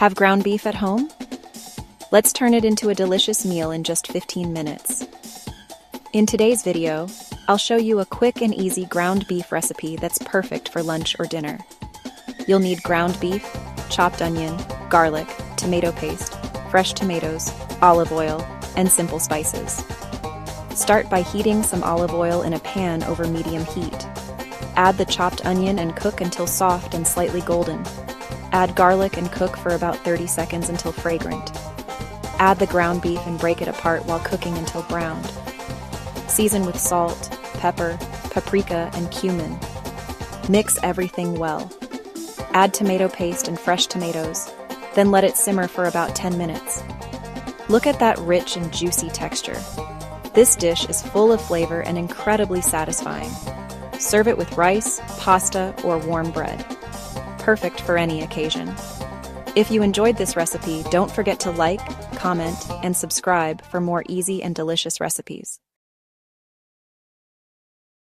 Have ground beef at home? Let's turn it into a delicious meal in just 15 minutes. In today's video, I'll show you a quick and easy ground beef recipe that's perfect for lunch or dinner. You'll need ground beef, chopped onion, garlic, tomato paste, fresh tomatoes, olive oil, and simple spices. Start by heating some olive oil in a pan over medium heat. Add the chopped onion and cook until soft and slightly golden. Add garlic and cook for about 30 seconds until fragrant. Add the ground beef and break it apart while cooking until browned. Season with salt, pepper, paprika, and cumin. Mix everything well. Add tomato paste and fresh tomatoes, then let it simmer for about 10 minutes. Look at that rich and juicy texture. This dish is full of flavor and incredibly satisfying. Serve it with rice, pasta, or warm bread. Perfect for any occasion. If you enjoyed this recipe, don't forget to like, comment, and subscribe for more easy and delicious recipes.